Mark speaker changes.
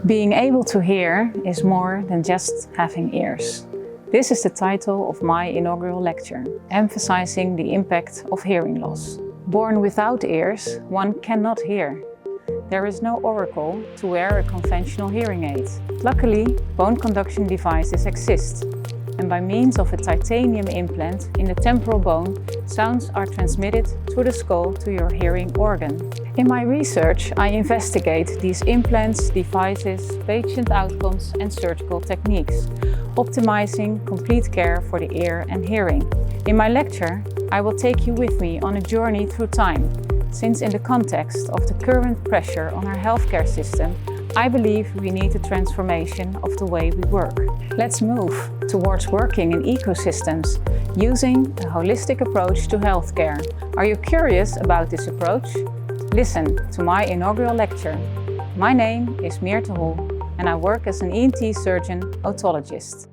Speaker 1: Being able to hear is more than just having ears. This is the title of my inaugural lecture, emphasizing the impact of hearing loss. Born without ears, one cannot hear. There is no oracle to wear a conventional hearing aid. Luckily, bone conduction devices exist, and by means of a titanium implant in the temporal bone, sounds are transmitted through the skull to your hearing organ. In my research, I investigate these implants, devices, patient outcomes and surgical techniques, optimizing complete care for the ear and hearing. In my lecture, I will take you with me on a journey through time, since in the context of the current pressure on our healthcare system, I believe we need a transformation of the way we work. Let's move towards working in ecosystems, using a holistic approach to healthcare. Are you curious about this approach? Listen to my inaugural lecture. My name is Myrthe Hol and I work as an ENT surgeon otologist.